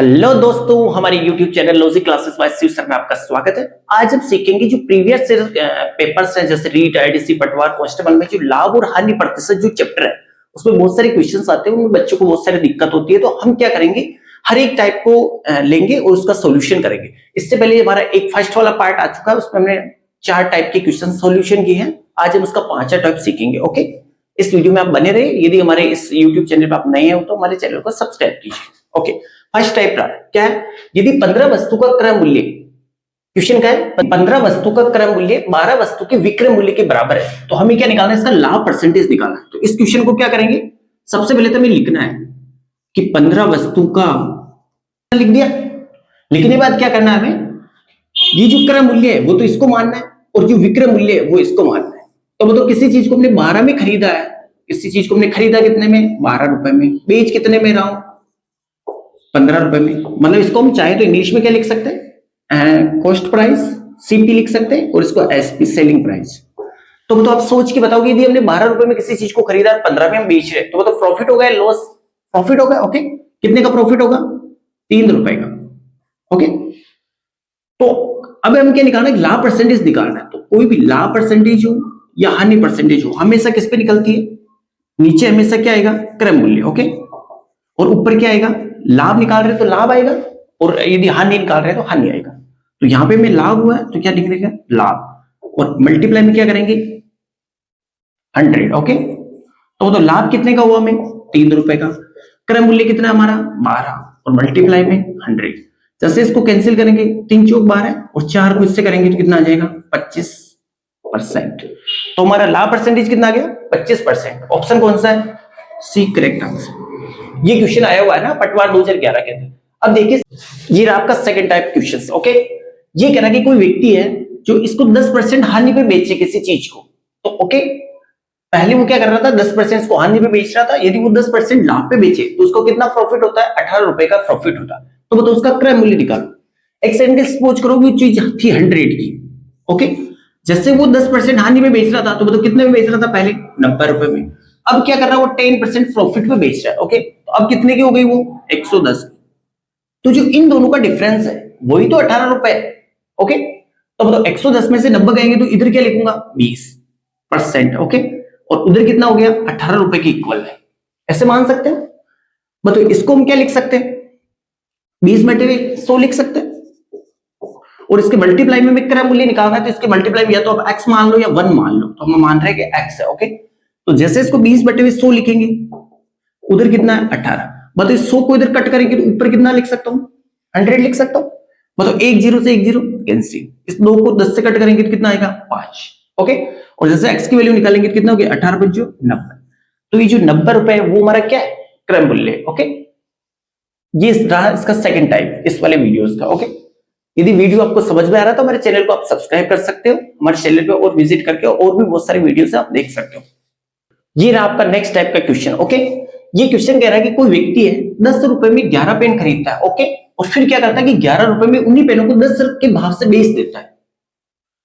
Hello दोस्तों, हमारे YouTube channel logic classes by Shiv sir में आपका स्वागत है। आज हम सीखेंगे जो प्रीवियस पेपर्स हैं, जैसे रीट, आईडीसी, पटवार, कांस्टेबल में जो लाभ और हानि प्रतिशत जो चैप्टर है उसमें बहुत सारे क्वेश्चंस आते हैं, उनमें बच्चों को बहुत सारी दिक्कत होती है। तो हम क्या करेंगे, हर एक टाइप को लेंगे और उसका सोल्यूशन करेंगे। इससे पहले हमारा एक फर्स्ट वाला पार्ट आ चुका है, उसमें हमने 4 टाइप के क्वेश्चन सोल्यूशन किए हैं। आज हम उसका 5वां टाइप सीखेंगे। ओके, इस वीडियो में आप बने रहे। यदि हमारे इस YouTube चैनल पर आप नए हो तो हमारे चैनल को सब्सक्राइब कीजिए। ओके, फर्स्ट टाइप क्या है, यदि 15 वस्तु का क्रय मूल्य, क्वेश्चन क्या है, 15 वस्तु का क्रय मूल्य 12 वस्तु के विक्रय मूल्य के बराबर है, तो हमें क्या निकालना है, इसका लाभ परसेंटेज निकालना है। तो इस क्वेश्चन को क्या करेंगे, सबसे पहले तो हमें लिखना है कि 15 वस्तु का, लिख दिया। लिखने के बाद क्या करना है, हमें ये जो क्रय मूल्य है वो तो इसको मानना है और जो विक्रय मूल्य है वो इसको मानना है। तो मतलब किसी चीज को हमने 12 में खरीदा है, किसी चीज को हमने खरीदा कितने में, 12 रुपए में, बेच कितने में रहा हूं, 15 रुपए में। मतलब इसको हम चाहे तो इंग्लिश में क्या लिख सकते हैं, कॉस्ट प्राइस, सीपी लिख सकते हैं, और इसको एसपी, सेलिंग प्राइस। तो आप सोच के बताओगे, यदि हमने 12 रुपए में किसी चीज को खरीदा, 15 में हम बेच रहे, तो मतलब प्रॉफिट होगा या लॉस? प्रॉफिट होगा। ओके, कितने का प्रॉफिट होगा, 3 रुपए का। ओके, तो अब हम क्या निकालना है, लाभ परसेंटेज निकालना है। तो कोई भी लाभ परसेंटेज हो या हानि परसेंटेज हो, हमेशा किस पे निकलती है, नीचे हमेशा क्या आएगा, क्रय मूल्य। ओके, और ऊपर क्या आएगा, लाभ निकाल रहे तो लाभ आएगा, और यदि हानि निकाल रहे तो हानि आएगा। तो यहां पे में लाभ हुआ है तो क्या निकलेगा, लाभ, और मल्टीप्लाई में क्या करेंगे, 100। ओके, तो लाभ कितने का हुआ, हमें 3 रुपए का, क्रय मूल्य कितना हमारा 12, और मल्टीप्लाई में 100। जैसे इसको कैंसिल करेंगे, 3 चौक 12 और 4 को इससे करेंगे तो कितना आ जाएगा, 25%। तो हमारा लाभ परसेंटेज कितना आ गया, 25%। ऑप्शन कौन सा है, सी करेक्ट आंसर। ये क्वेश्चन आया हुआ है ना पटवार 2011 के अंदर। अब देखिए, ये आपका सेकंड टाइप क्वेश्चन। ओके, ये कह रहा है कि कोई व्यक्ति है जो इसको 10% हानि पे बेचे किसी चीज को। तो ओके, पहले वो क्या कर रहा था, 10% इसको हानि पे बेच रहा था। यदि वो 10% लाभ पे बेचे तो उसको कितना प्रॉफिट होता है, 18 रुपए का प्रॉफिट होता है। तो बताओ उसका क्रय मूल्य निकालो। एक सेकंड के सपोज करो वो चीज थी 100 की। ओके, जैसे वो 10% हानि पे बेच रहा था, तो बताओ कितने में बेच रहा था, पहले 90 रुपए में। अब क्या कर रहा है, वो 10% प्रॉफिट पे बेच रहा है। ओके, तो अब कितने की हो गई वो, 110। तो जो इन दोनों का डिफरेंस है वही तो 18 रुपए। ओके, तो बताओ 110 में से 90 गएंगे तो इधर क्या लिखूंगा, 20%। ओके, और उधर कितना हो गया, 18 रुपए की इक्वल है। ऐसे मान सकते हैं। बताओ इसको हम क्या लिख सकते हैं, 20 बटे 100 लिख सकते हैं। और इसके मल्टीप्लाई में क्रय मूल्य निकालना है, तो इसके मल्टीप्लाई में या तो आप x मान लो या 1 मान लो। तो हम मान रहे हैं कि x है। ओके, तो जैसे इसको 20 बटे 100 लिखेंगे, उधर कितना है 18। मतलब 100 को इधर कट करेंगे तो ऊपर कितना लिख सकता हूं, 100 लिख सकता हूं। मतलब 1 0 से 1 0 कैंसिल, इस 2 को 10 से कट करेंगे तो कितना आएगा, 5। ओके, और जैसे x की वैल्यू निकालेंगे तो कितना हो गया, 18 × 90। तो ये जो 90 रुपए है वो हमारा क्या है, क्रय मूल्य। ओके, ये रहा इसका सेकंड टाइप इस वाले वीडियोस का। ओके, यदि वीडियो आपको समझ में आ रहा है तो हमारे चैनल को आप सब्सक्राइब कर सकते हो, हमारे चैनल पे और विजिट करके और भी बहुत सारे वीडियोस आप देख सकते हो। ये रहा आपका नेक्स्ट टाइप का क्वेश्चन। ओके, ये क्वेश्चन कह रहा है कि कोई व्यक्ति है 10 रुपए में 11 पेन खरीदता है। ओके, और फिर क्या करता है कि 11 रुपए में उन्हीं पेनों को 10 के भाव से बेच देता है।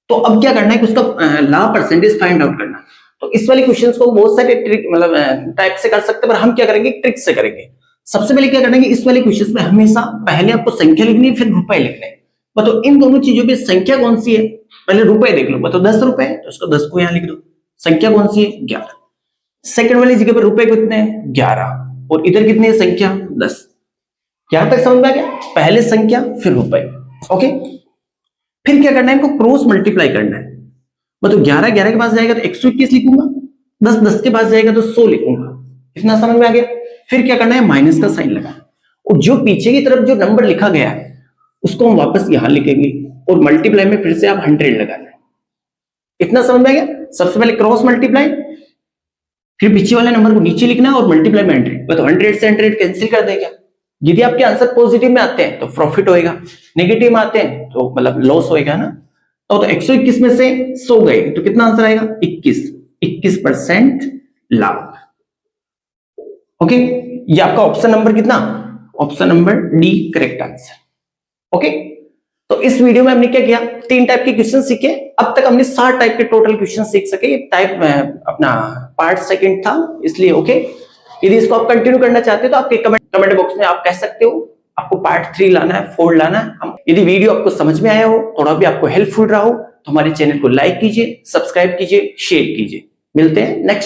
तो अब क्या करना है कि उसका लाभ परसेंटेज फाइंड आउट करना है। तो इस वाले क्वेश्चंस को बहुत सारे ट्रिक मतलब टाइप से कर सकते हैं, पर हम क्या करेंगे, ट्रिक से करेंगे। सबसे पहले क्या करना है कि इस वाले क्वेश्चंस में हमेशा पहले आपको संख्या लिखनी है, फिर रुपए लिखने हैं। बताओ इन दोनों चीजों पे संख्या कौन सी है, पहले रुपए देख लो। बताओ 10 रुपए है तो उसको 10 को यहां लिख दो। संख्या कौन सी है, 11। सेकंड वाली जगह पे रुपए कितने हैं, 11, और इधर कितनी है संख्या, 10। यहां तक समझ में आ गया, पहले संख्या फिर रुपए। ओके, फिर क्या करना है, इनको क्रॉस मल्टीप्लाई करना है। मतलब 11 11 के पास जाएगा तो 121 लिखूंगा, 10 10 के पास जाएगा तो 100 लिखूंगा। इतना समझ में आ गया। फिर क्या करना है, माइनस का साइन लगाना, और जो पीछे की तरफ जो नंबर लिखा गया है उसको हम वापस यहां लिखेंगे, और मल्टीप्लाई में फिर से आप 100 लगाना है। इतना समझ में आ गया। सबसे पहले क्रॉस मल्टीप्लाई, फिर पीछे वाले नंबर को नीचे लिखना है और मल्टीप्लाई में 100। तो 100 से 100 कैंसिल कर देगा। यदि आपके आंसर पॉजिटिव में आते हैं तो प्रॉफिट होएगा, नेगेटिव में आते हैं तो मतलब लॉस होएगा ना। तो 121 में से 100 गए तो कितना आंसर आएगा, 21% लाभ। ओके, ये आपका ऑप्शन नंबर कितना, option number D correct answer. Okay, तो इस वीडियो में हमने क्या किया, 3 टाइप के क्वेश्चन सीखे। अब तक हमने 7 टाइप के टोटल क्वेश्चन सीख सके। ये टाइप अपना पार्ट सेकंड था इसलिए। ओके, यदि इसको आप कंटिन्यू करना चाहते हो तो आपके कमेंट बॉक्स में आप कह सकते हो, आपको पार्ट 3 लाना है, 4 लाना है। हम यदि वीडियो आपको समझ में आया हो, थोड़ा भी आपको हेल्पफुल रहा हो, तो हमारे चैनल को लाइक कीजिए, सब्सक्राइब कीजिए, शेयर कीजिए। मिलते हैं नेक्स्ट